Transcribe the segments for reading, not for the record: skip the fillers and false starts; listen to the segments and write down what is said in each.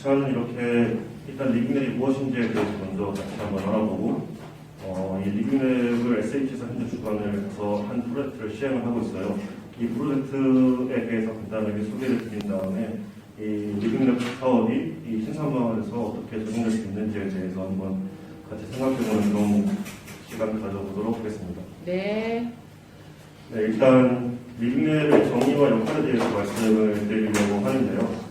저는 이렇게 일단 리빙랩이 무엇인지에 대해서 먼저 같이 한번 알아보고 이 리빙랩을 SH에서 현재 주관을 해서 한 프로젝트를 시행을 하고 있어요. 이 프로젝트에 대해서 간단하게 소개를 드린 다음에 이 리빙랩 사업이 이 신산마을에서 어떻게 적용될 수 있는지에 대해서 한번 같이 생각해보는 그런 시간을 가져보도록 하겠습니다. 네. 네, 일단 리빙랩의 정의와 역할에 대해서 말씀을 드리려고 하는데요.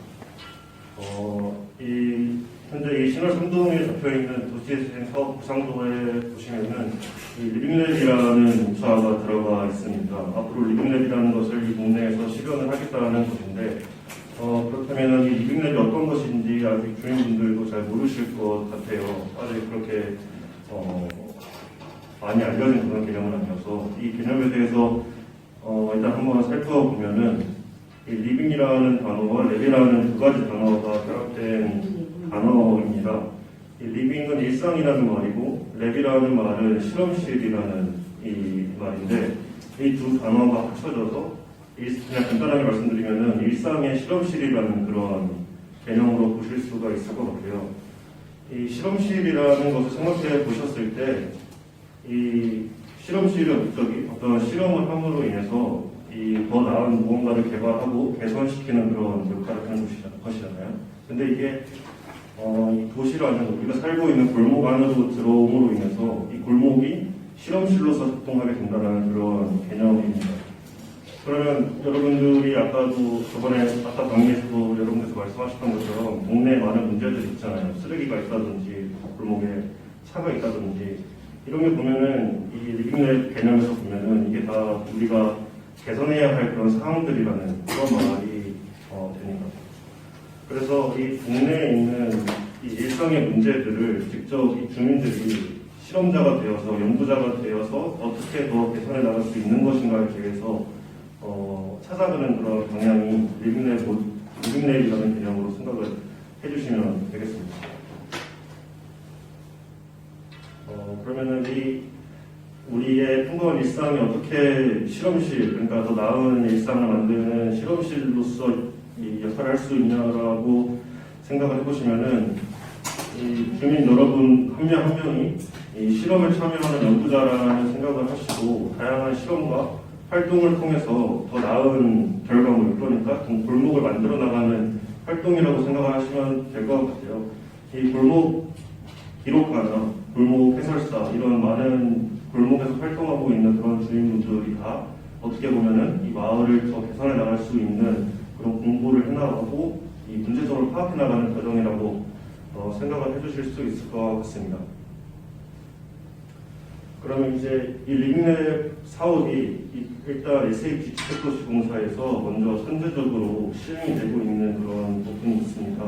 현재 이 신월 3동에 잡혀있는 도시재생 사업 구상도에 보시면은 이 리빙랩이라는 문자가 들어가 있습니다. 앞으로 리빙랩이라는 것을 이 동네에서 실현을 하겠다는 것인데, 그렇다면 이 리빙랩이 어떤 것인지 아직 주민분들도 잘 모르실 것 같아요. 아직 그렇게 많이 알려진 그런 개념은 아니어서 이 개념에 대해서 일단 한번 살펴보면은 이 리빙이라는 단어와 랩이라는 두 가지 단어가 결합된 단어입니다. 이 리빙은 일상이라는 말이고 랩이라는 말은 실험실이라는 이 말인데 이 두 단어가 합쳐져서 그냥 간단하게 말씀드리면은 일상의 실험실이라는 그런 개념으로 보실 수가 있을 것 같아요. 이 실험실이라는 것을 생각해 보셨을 때 이 실험실의 목적이 어떤 실험을 함으로 인해서 이 더 나은 무언가를 개발하고 개선시키는 그런 역할을 하는 것이잖아요. 근데 이게 이 도시라는 우리가 살고 있는 골목 안으로 들어옴으로 인해서 이 골목이 실험실로서 작동하게 된다는 그런 개념입니다. 그러면 여러분들이 아까도 아까 강의에서도 여러분께서 말씀하셨던 것처럼 동네에 많은 문제들이 있잖아요. 쓰레기가 있다든지 골목에 차가 있다든지 이런 게 보면은 이 리빙랩 개념에서 보면은 이게 다 우리가 개선해야 할 그런 사항들이라는 그런 말이 됩니다. 그래서 이 동네에 있는 이 일상의 문제들을 직접 이 주민들이 실험자가 되어서 연구자가 되어서 어떻게 더 개선해 나갈 수 있는 것인가에 대해서 찾아가는 그런 방향이 리빙랩이라는 개념으로 생각을 해주시면 되겠습니다. 그러면은 우리의 평범한 일상이 어떻게 실험실, 그러니까 더 나은 일상을 만드는 실험실로서 이 역할을 할 수 있냐라고 생각을 해보시면은 이 주민 여러분 한 명 한 명이 이 실험에 참여하는 연구자라는 생각을 하시고 다양한 실험과 활동을 통해서 더 나은 결과물, 그러니까 골목을 만들어 나가는 활동이라고 생각을 하시면 될 것 같아요. 이 골목 기록가나 골목 해설사 이런 많은 골목에서 활동하고 있는 그런 주민분들이 다 어떻게 보면은 이 마을을 더 개선해 나갈 수 있는 그런 공부를 해나가고 이 문제점을 파악해 나가는 과정이라고 생각을 해주실 수 있을 것 같습니다. 그러면 이제 이 리빙랩 사업이 일단 SH 주택도시공사에서 먼저 선제적으로 시행이 되고 있는 그런 부분이 있습니다.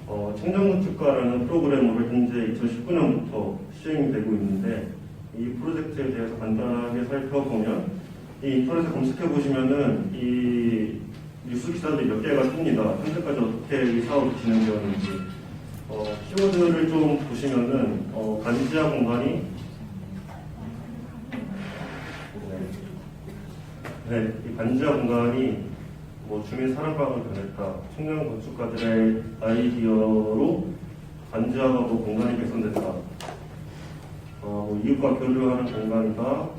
청정건축가라는 프로그램으로 현재 2019년부터 시행이 되고 있는데 이 프로젝트에 대해서 간단하게 살펴보면 이 인터넷에 검색해 보시면은 이 뉴스 기사들이 몇 개가 뜹니다. 현재까지 어떻게 이 사업이 진행되었는지 키워드를 좀 보시면은 반지하 공간이 이 반지하 공간이 주민 사랑방을 변했다. 청년 건축가들의 아이디어로 반지하가 공간이 개선됐다. 이웃과 교류하는 공간이다.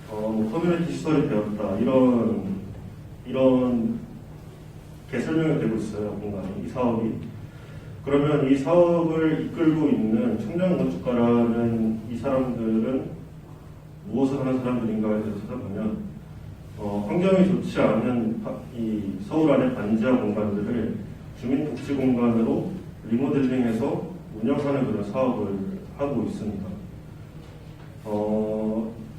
커뮤니티 시설이 되었다. 이런 게 설명이 되고 있어요. 공간이 이 사업이. 그러면 이 사업을 이끌고 있는 청년 건축가라는 이 사람들은 무엇을 하는 사람들인가에 대해서 찾아보면 환경이 좋지 않은 이 서울 안의 반지하 공간들을 주민복지 공간으로 리모델링해서 운영하는 그런 사업을 하고 있습니다.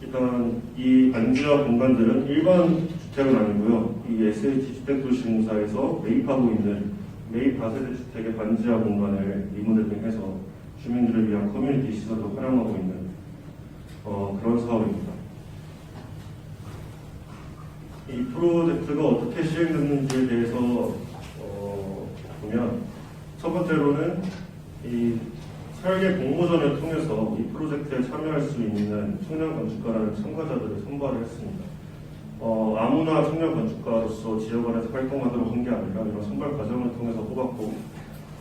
일단 이 반지하 공간들은 일반 주택은 아니고요. 이 SH 주택도시공사에서 매입하고 있는 매입 다세대 주택의 반지하 공간을 리모델링해서 주민들을 위한 커뮤니티 시설로 활용하고 있는 그런 사업입니다. 이 프로젝트가 어떻게 시행됐는지에 대해서 보면 첫 번째로는 이 설계 공모전을 통해서 이 프로젝트에 참여할 수 있는 청년 건축가라는 참가자들을 선발을 했습니다. 아무나 청년 건축가로서 지역 안에서 활동하도록 한 게 아니라 이런 선발 과정을 통해서 뽑았고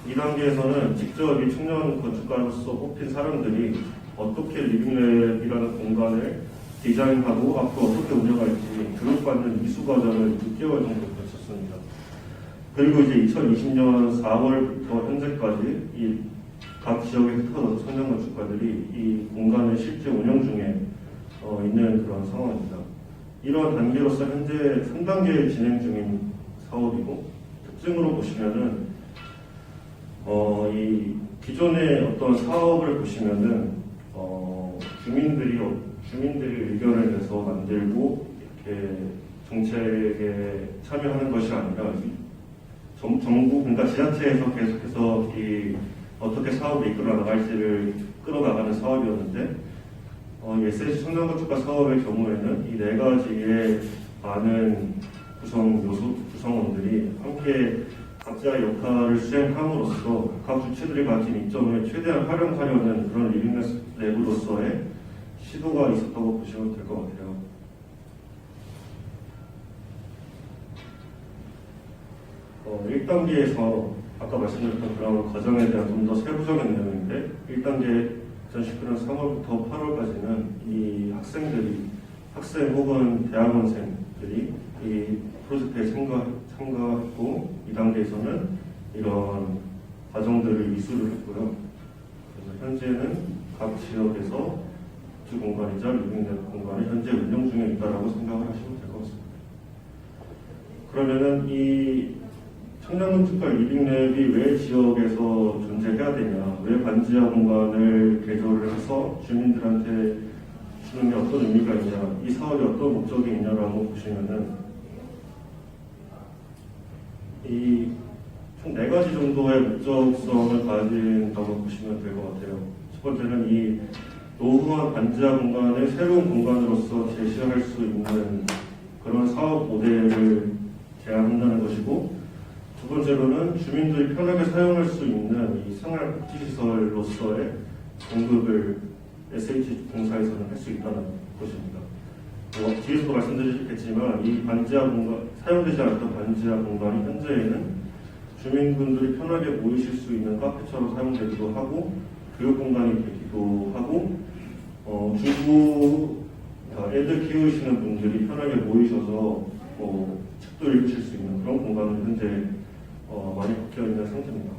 2단계에서는 직접 이 청년 건축가로서 뽑힌 사람들이 어떻게 리빙랩이라는 공간을 디자인하고 앞으로 어떻게 운영할지 교육받는 이수 과정을 6개월 정도 거쳤습니다. 그리고 이제 2020년 4월부터 현재까지 이 각 지역에 흩어져서 청년 건축가들이 이 공간을 실제 운영 중에 있는 그런 상황입니다. 이러한 단계로서 현재 3단계 진행 중인 사업이고, 특징으로 보시면은 이 기존의 어떤 사업을 보시면은 주민들이 의견을 내서 만들고 이렇게 정책에 참여하는 것이 아니라 정부, 그러니까 지자체에서 계속해서 이 어떻게 사업을 이끌어 나갈지를 끌어나가는 사업이었는데, SH 청년건축가 사업의 경우에는 이 네 가지의 많은 구성원들이 함께 각자의 역할을 수행함으로써 각 주체들이 가진 이점을 최대한 활용하려는 그런 리빙랩으로서의 시도가 있었다고 보시면 될 것 같아요. 어, 1단계에서 아까 말씀드렸던 그런 과정에 대한 좀 더 세부적인 내용인데, 1단계 2019년 3월부터 8월까지는 이 학생 혹은 대학원생들이 이 프로젝트에 참가했고, 2단계에서는 이런 과정들을 이수를 했고요. 그래서 현재는 각 지역에서 주 공간이자 리빙랩 공간이 현재 운영 중에 있다라고 생각을 하시면 될 것 같습니다. 그러면은 이 청년건축가 리빙랩이 왜 지역에서 존재해야 되냐, 왜 반지하 공간을 개조를 해서 주민들한테 주는 게 어떤 의미가 있냐, 이 사업이 어떤 목적이 있냐라고 보시면은 이 총 4가지 정도의 목적성을 가진다고 보시면 될 것 같아요. 첫 번째는 이 노후한 반지하 공간을 새로운 공간으로서 제시할 수 있는 그런 사업 모델을 제안한다는 것이고, 두 번째로는 주민들이 편하게 사용할 수 있는 이 생활복지시설로서의 공급을 SH공사에서는 할 수 있다는 것입니다. 뒤에서도 말씀드리겠지만 이 반지하 공간, 사용되지 않았던 반지하 공간이 현재에는 주민분들이 편하게 모이실 수 있는 카페처럼 사용되기도 하고, 교육 공간이 되기도 하고, 애들 키우시는 분들이 편하게 모이셔서 책도 읽으실 수 있는 그런 공간을 현재 많이 바뀌어 있는 상태입니다.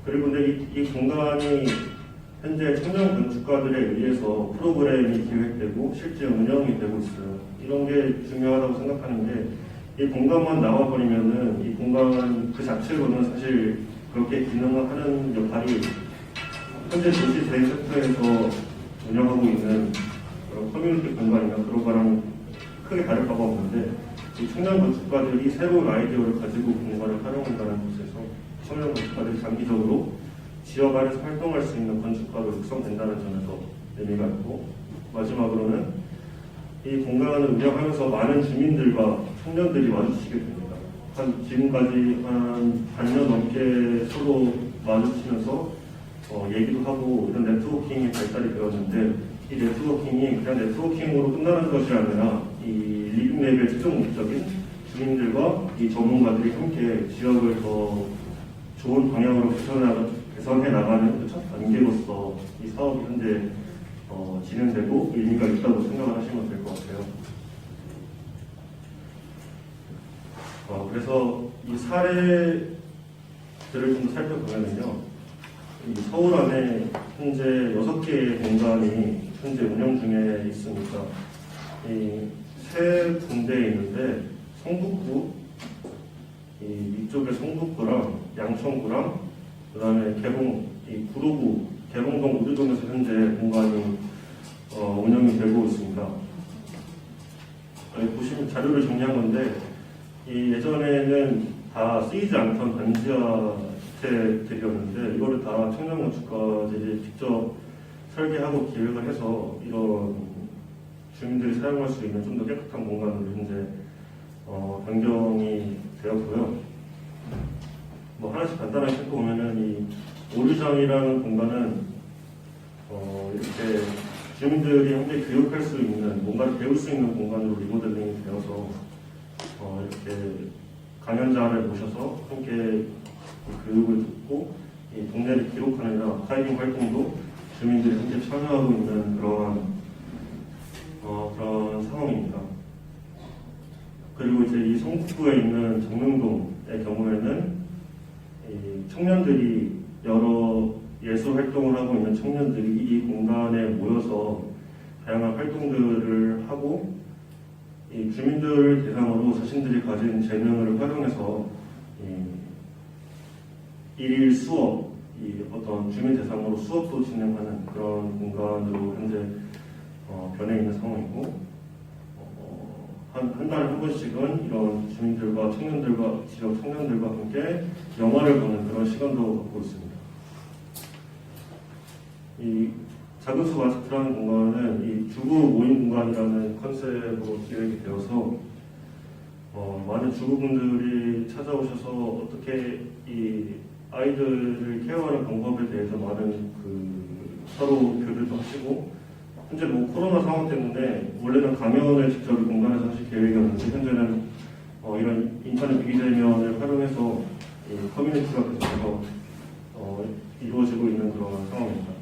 그리고 근데 이 공간이 현재 청년 건축가들에 의해서 프로그램이 기획되고 실제 운영이 되고 있어요. 이런 게 중요하다고 생각하는데, 이 공간만 나와버리면은 이 공간 그 자체로는 사실 그렇게 기능을 하는 역할이 현재 도시 대행 섹터에서 운영하고 있는 그런 커뮤니티 공간이나 그런 거랑 크게 다를 바가 없는데, 이 청년 건축가들이 새로운 아이디어를 가지고 공간을 활용한다는 곳에서 청년 건축가들이 장기적으로 지역 안에서 활동할 수 있는 건축가로 육성된다는 점에서 의미가 있고, 마지막으로는 이 공간을 운영하면서 많은 주민들과 청년들이 마주치게 됩니다. 지금까지 한 반년 넘게 서로 마주치면서 얘기도 하고 이런 네트워킹이 발달이 되었는데, 이 네트워킹이 그냥 네트워킹으로 끝나는 것이 아니라 이 리빙랩의 최종 목적인 주민들과 이 전문가들이 함께 지역을 더 좋은 방향으로 개선해 나가는 그 첫 단계로서 이 사업이 현재 진행되고 의미가 있다고 생각을 하시면 될 것 같아요. 그래서 이 사례들을 좀 살펴보면요, 이 서울 안에 현재 6개의 공간이 현재 운영 중에 있습니다. 이 세 군데에 있는데, 성북구, 이쪽에 성북구랑 양천구랑 그다음에 구로구 개봉동 우리동에서 현재 공간이 운영이 되고 있습니다. 보시면 자료를 정리한 건데, 이 예전에는 다 쓰이지 않던 반지하 주택들이었는데, 이거를 다 청년 건축가들이 직접 설계하고 기획을 해서 이런 주민들이 사용할 수 있는 좀 더 깨끗한 공간으로 현재 변경이 되었고요. 하나씩 간단하게 살펴보면은 이 오류장이라는 공간은 이렇게 주민들이 현재 교육할 수 있는, 뭔가를 배울 수 있는 공간으로 리모델링이 되어서 이렇게 강연자를 모셔서 함께 교육을 듣고 이 동네를 기록하는 아카이빙 활동도 주민들이 함께 참여하고 있는 그런 상황입니다. 그리고 이제 이 성북구에 있는 정릉동의 경우에는 이 청년들이 여러 예술 활동을 하고 있는 청년들이 이 공간에 모여서 다양한 활동들을 하고 이 주민들을 대상으로 자신들이 가진 재능을 활용해서 일일 수업, 이 어떤 주민 대상으로 수업도 진행하는 그런 공간으로 현재 변해 있는 상황이고, 한 달에 한 번씩은 이런 주민들과 청년들과 지역 청년들과 함께 영화를 보는 그런 시간도 갖고 있습니다. 이 작은 숲 아지트라는 공간은 이 주부 모임 공간이라는 컨셉으로 기획이 되어서 많은 주부분들이 찾아오셔서 어떻게 이 아이들을 케어하는 방법에 대해서 많은 서로 교류도 하시고, 현재 코로나 상황 때문에 원래는 강연을 직접 이 공간에서 하실 계획이었는데 현재는 이런 인터넷 비대면을 활용해서 이 커뮤니티가 계속해서 이루어지고 있는 그런 상황입니다.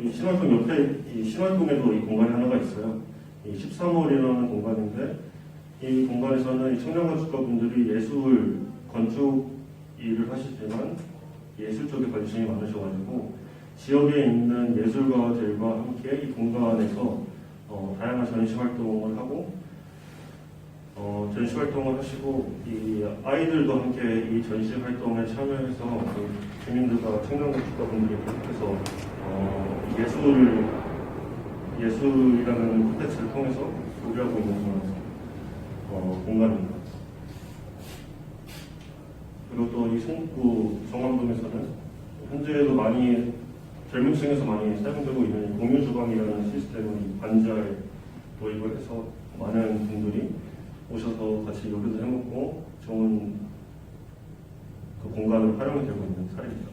이 신월동 옆에 이 신월동에도 이 공간이 하나가 있어요. 이 13월이라는 공간인데 이 공간에서는 이 청년건축가분들이 예술, 건축 일을 하시지만 예술 쪽에 관심이 많으셔가지고 지역에 있는 예술가들과 함께 이 공간에서 다양한 전시 활동을 하고 전시 활동을 하시고 이 아이들도 함께 이 전시 활동에 참여해서 주민들과 청년건축가분들이 계속해서 예술이라는 콘텐츠를 통해서 교류하고 있는 그런 공간입니다. 그리고 또 이 성북구 정암동에서는 현재도 많이 젊은 층에서 많이 사용되고 있는 공유주방이라는 시스템을 반지하에 도입을 해서 많은 분들이 오셔서 같이 요리도 해먹고 좋은 그 공간을 활용이 되고 있는 사례입니다.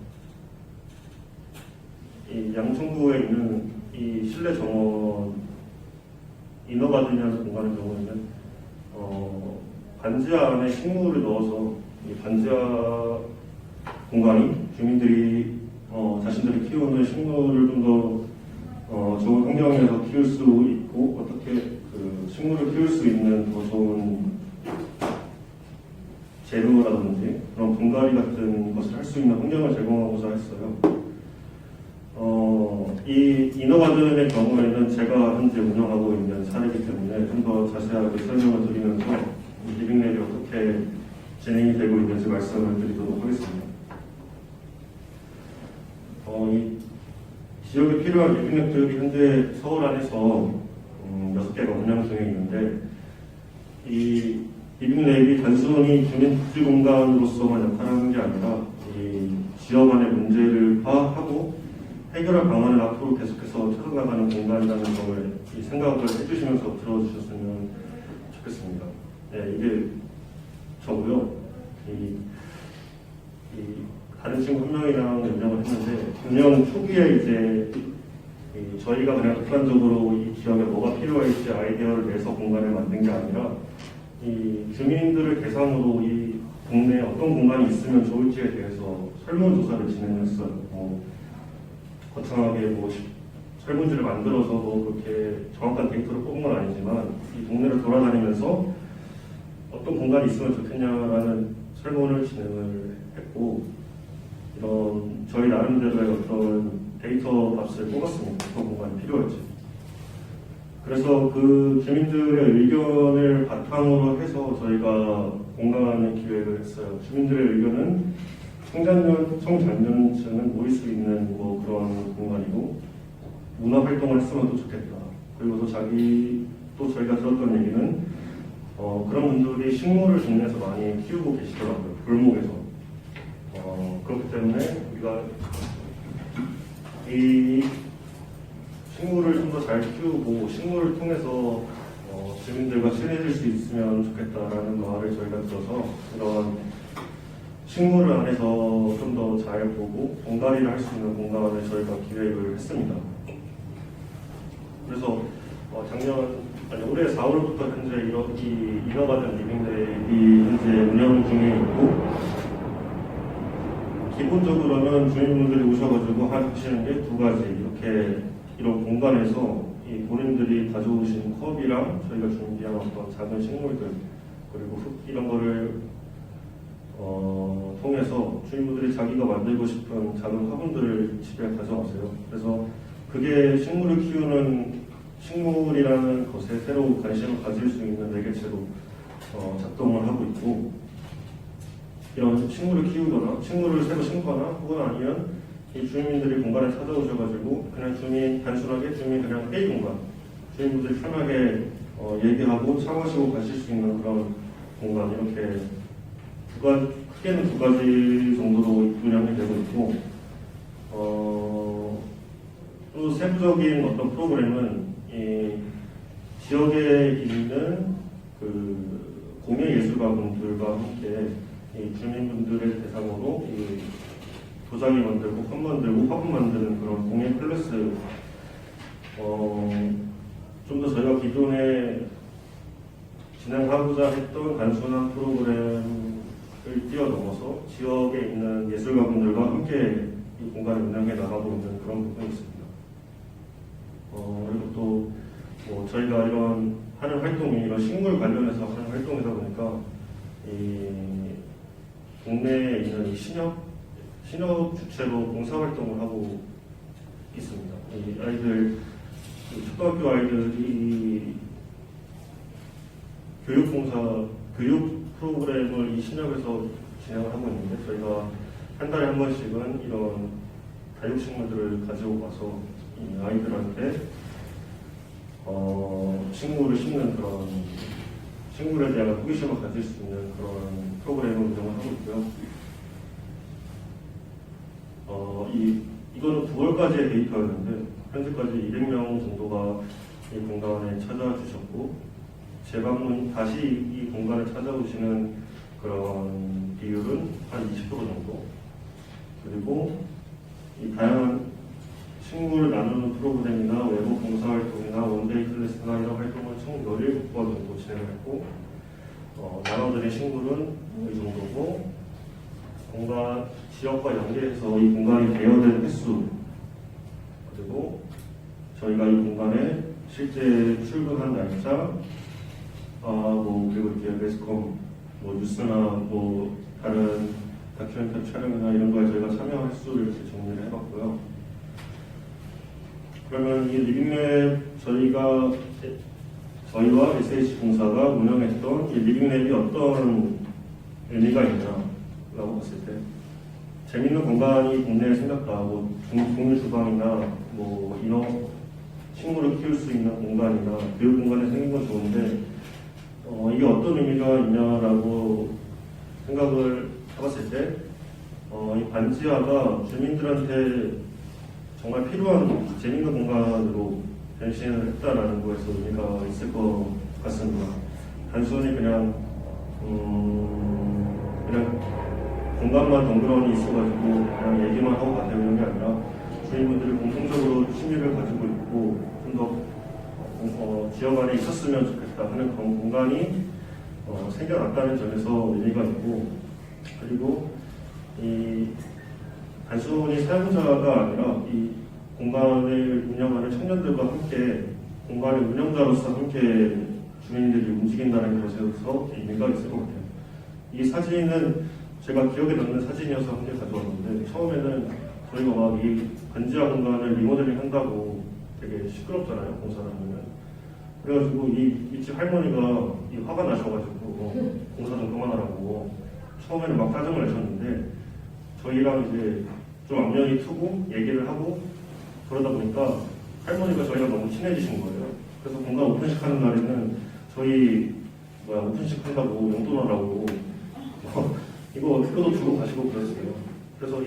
이 양천구에 있는 이 실내 정원 이너가든이라는 공간의 경우에는 반지하 안에 식물을 넣어서 이 반지하 공간이 주민들이 자신들이 키우는 식물을 좀 더 좋은 환경에서 키울 수 있고 어떻게 그 식물을 키울 수 있는 더 좋은 재료라든지 그런 분갈이 같은 것을 할 수 있는 환경을 제공하고자 했어요. 이 이너가든의 경우에는 제가 현재 운영하고 있는 사례이기 때문에 좀 더 자세하게 설명을 드리면서 리빙랩이 어떻게 진행이 되고 있는지 말씀을 드리도록 하겠습니다. 이 지역에 필요한 리빙랩들이 현재 서울 안에서 6개가 운영 중에 있는데 이 리빙랩이 단순히 주민 복지 공간으로서만 역할하는 게 아니라 이 지역 안의 문제를 파악하고 해결할 방안을 앞으로 계속해서 찾아나가는 공간이라는 점을 이 생각을 해주시면서 들어주셨으면 좋겠습니다. 네, 이게 저고요. 다른 친구 한 명이랑 운영을 했는데 운영 초기에 이제 저희가 그냥 독단적으로 이 지역에 뭐가 필요할지 아이디어를 내서 공간을 만든 게 아니라 이 주민들을 대상으로 이 동네에 어떤 공간이 있으면 좋을지에 대해서 설문조사를 진행했어요. 거창하게 설문지를 만들어서 그렇게 정확한 데이터를 뽑은 건 아니지만 이 동네를 돌아다니면서 어떤 공간이 있으면 좋겠냐라는 설문을 진행을 했고 이런 저희 나름대로의 어떤 데이터 값을 뽑았습니다. 어떤 공간이 필요할지. 그래서 그 주민들의 의견을 바탕으로 해서 저희가 공간을 기획을 했어요. 주민들의 의견은 청장년층은 모일 수 있는 그런 공간이고 문화 활동을 했으면 또 좋겠다. 그리고 또 저희가 들었던 얘기는 그런 분들이 식물을 동네에서 많이 키우고 계시더라고요. 골목에서. 그렇기 때문에 우리가 이 식물을 좀 더 잘 키우고 식물을 통해서 주민들과 친해질 수 있으면 좋겠다라는 말을 저희가 들어서 이런 식물을 안에서 좀 더 잘 보고 공갈이를 할 수 있는 공간을 저희가 기획을 했습니다. 그래서 작년 올해 4월부터 현재 이 인허가된 리빙랩이 현재 운영 중에 있고, 기본적으로는 주민분들이 오셔가지고 하시는 게 두 가지. 이렇게 이런 공간에서 이 본인들이 가져오신 컵이랑 저희가 준비한 어떤 작은 식물들 그리고 흙 이런 거를 통해서 주민분들이 자기가 만들고 싶은 작은 화분들을 집에 가져가세요. 그래서 그게 식물을 키우는 식물이라는 것에 새로 관심을 가질 수 있는 매개체로 작동을 하고 있고, 이런 식물을 키우거나 식물을 새로 심거나 혹은 아니면 이 주민들이 공간에 찾아오셔가지고 그냥 단순하게 주민 그냥 회의 공간, 주민분들이 편하게 얘기하고 차 마시고 가실 수 있는 그런 공간, 이렇게 크게는 두 가지 정도로 운영이 되고 있고, 또 세부적인 어떤 프로그램은 이 지역에 있는 그 공예예술가분들과 함께 이 주민분들의 대상으로 이 도자기 만들고 컵 만들고 화분 만드는 그런 공예 클래스, 좀 더 저희가 기존에 진행하고자 했던 단순한 프로그램을 뛰어넘어서 지역에 있는 예술가분들과 함께 이 공간을 운영해 나가고 있는 그런 부분이 있습니다. 그리고 또 저희가 이런 하는 활동이 이런 식물 관련해서 하는 활동이다 보니까 이 동네에 있는 이 신협 주체로 봉사활동을 하고 있습니다. 이 아이들, 초등학교 아이들이 교육 프로그램을 이 신협에서 진행을 하고 있는데, 저희가 한 달에 한 번씩은 이런 다육식물들을 가지고 가서 이 아이들한테 식물을 심는 그런 식물에 대한 호기심을 가질 수 있는 그런 프로그램을 운영을 하고 있고요. 이거는 9월까지의 데이터였는데 현재까지 200명 정도가 이 공간에 찾아주셨고, 재방문 다시 이 공간에 찾아오시는 그런 비율은 한 20% 정도. 그리고 이 다양한 식물을 나누는 프로그램이나 외부 봉사활동이나 원데이 클래스나 이런 활동을 총 17번 정도 진행했고, 나눠드린 식물은 이 정도고, 공간 지역과 연계해서 이 공간이 대여된 횟수, 그리고 저희가 이 공간에 실제 출근한 날짜, 그리고 이렇게 매스컴, 뉴스나 다른 다큐멘터리 촬영이나 이런 거에 저희가 참여 횟수를 이렇게 정리를 해봤고요. 그러면 이 리빙랩 저희와 SH공사가 운영했던 이 리빙랩이 어떤 의미가 있냐라고 봤을 때, 재밌는 공간이 동네에 생겼다. 동물 주방이나 식물을 키울 수 있는 공간이나 교육 공간에 생긴 건 좋은데, 이게 어떤 의미가 있냐라고 생각을 해봤을 때, 이 반지하가 주민들한테 정말 필요한 재밌는 공간으로 변신을 했다라는 거에서 의미가 있을 것 같습니다. 단순히 그냥 공간만 덩그러니 있어가지고 그냥 얘기만 하고 가세요 이런 게 아니라, 주민분들이 공통적으로 취미를 가지고 있고 좀 더 지역 안에 있었으면 좋겠다 하는 그런 공간이 생겨났다는 점에서 의미가 있고, 그리고 이 단순히 사용자가 아니라 이 공간을 운영하는 청년들과 함께 공간의 운영자로서 함께 주민들이 움직인다는 것에서 의미가 있을 것 같아요. 이 사진은 제가 기억에 남는 사진이어서 함께 가져왔는데, 처음에는 저희가 막 이 반지하 공간을 리모델링 한다고 되게 시끄럽잖아요, 공사를 하면. 그래가지고 이 집 할머니가 화가 나셔가지고 공사 좀 그만하라고 처음에는 막 짜증을 내셨는데, 저희랑 이제 좀 안면이 트고 얘기를 하고 그러다 보니까 할머니가 저희랑 너무 친해지신 거예요. 그래서 공간 오픈식 하는 날에는 저희 오픈식 한다고 용돈 하라고 이거 주고 가시고 그랬어요. 그래서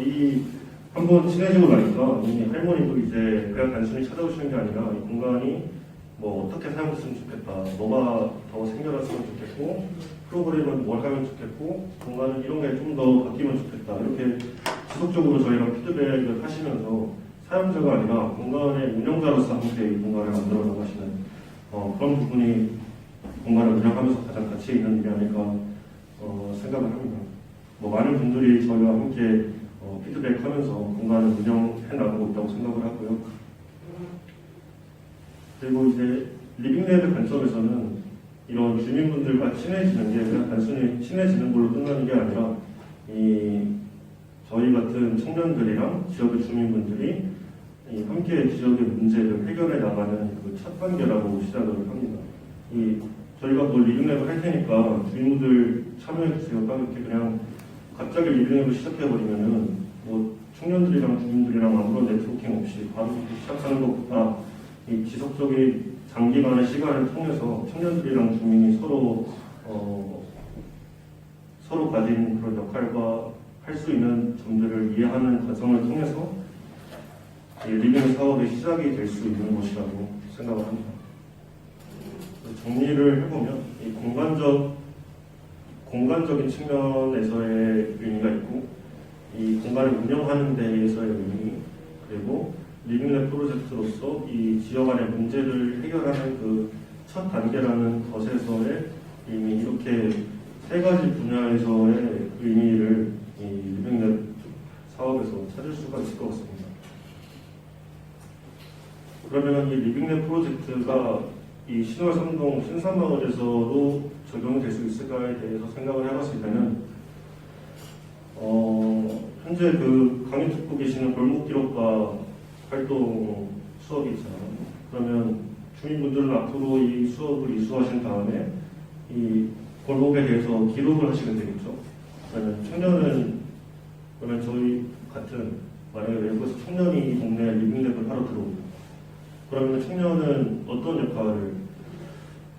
한번 친해지고 나니까 이 할머니도 이제 그냥 단순히 찾아오시는 게 아니라 이 공간이 어떻게 사용됐으면 좋겠다, 뭐가 더 생겨났으면 좋겠고, 프로그램은 뭘 하면 좋겠고, 공간은 이런 게 좀 더 바뀌면 좋겠다, 이렇게 지속적으로 저희가 피드백을 하시면서 사용자가 아니라 공간의 운영자로서 함께 이 공간을 만들어 나가시는 그런 부분이 공간을 운영하면서 가장 가치 있는 일이 아닐까 생각을 합니다. 많은 분들이 저희와 함께 피드백하면서 공간을 운영해 나가고 있다고 생각을 하고요. 그리고 이제 리빙랩의 관점에서는 이런 주민분들과 친해지는 게 그냥 단순히 친해지는 걸로 끝나는 게 아니라 저희 같은 청년들이랑 지역의 주민분들이 함께 지역의 문제를 해결해 나가는 그 첫 단계라고 시작을 합니다. 저희가 리빙랩을 할 테니까 주민분들 참여해 주세요. 이렇게 그냥 갑자기 리빙랩을 시작해버리면은 청년들이랑 주민들이랑 아무런 네트워킹 없이 바로 시작하는 것보다 이 지속적인 장기간의 시간을 통해서 청년들이랑 주민이 서로 가진 그런 역할과 할 수 있는 점들을 이해하는 과정을 통해서 리빙 사업의 시작이 될 수 있는 것이라고 생각을 합니다. 정리를 해보면 이 공간적인 측면에서의 의미가 있고 이 공간을 운영하는 데에서의 의미, 그리고 리빙랩 프로젝트로서 이 지역 안의 문제를 해결하는 그 첫 단계라는 것에서의 의미, 이렇게 세 가지 분야에서의 의미를 이 리빙랩 사업에서 찾을 수가 있을 것 같습니다. 그러면 이 리빙랩 프로젝트가 이 신월 3동 신사마을에서도 적용이 될 수 있을까에 대해서 생각을 해봤을 때는 현재 그 강의 듣고 계시는 골목기록과 활동 수업이 있잖아요. 그러면 주민분들은 앞으로 이 수업을 이수하신 다음에 이 골목에 대해서 기록을 하시게 되겠죠. 그러면 저희 같은 만약에 외부에서 청년이 이 동네에 리빙랩을 하러 들어옵니다. 그러면 청년은 어떤 역할을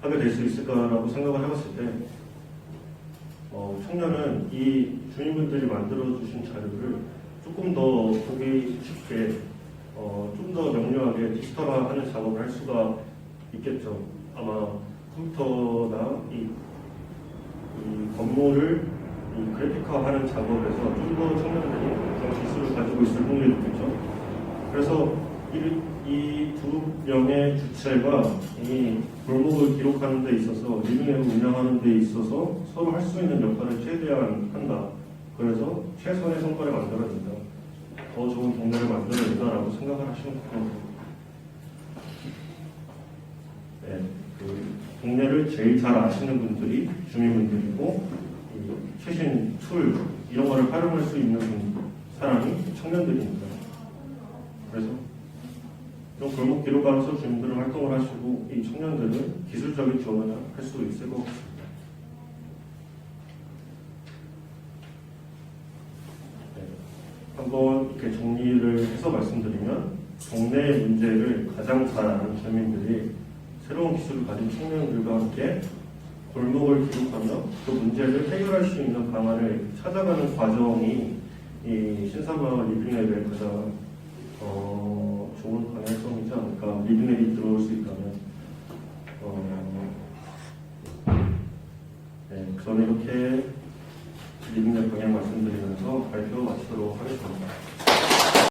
하게 될 수 있을까라고 생각을 해봤을 때 청년은 이 주민분들이 만들어주신 자료를 조금 더 보기 쉽게 좀 더 명료하게 디지털화하는 작업을 할 수가 있겠죠. 아마 컴퓨터나 이 건물을 그래픽화하는 작업에서 좀 더 청년들이 그런 기술을 가지고 있을 확률이 높겠죠. 그래서 이 두 명의 주체가 이 골목을 기록하는 데 있어서 리빙랩을 운영하는 데 있어서 서로 할 수 있는 역할을 최대한 한다. 그래서 최선의 성과를 만들어낸다. 더 좋은 동네를 만들어낸다라고 생각을 하시면 될 것 같아요. 네, 그 동네를 제일 잘 아시는 분들이 주민분들이고 최신 툴 이런 거를 활용할 수 있는 사람이 청년들입니다. 그래서 이런 골목 기록하면서 주민들은 활동을 하시고 이 청년들은 기술적인 지원을 할 수 있을 것 같습니다. 네, 한번 이렇게 정리를 해서 말씀드리면 동네의 문제를 가장 잘 아는 주민들이 새로운 기술을 가진 청년들과 함께 골목을 기록하며 그 문제를 해결할 수 있는 방안을 찾아가는 과정이 이 신사마을 리빙랩의 가장 좋은 방향성이지 않을까. 리빙랩이 들어올 수 있다면 네, 저는 이렇게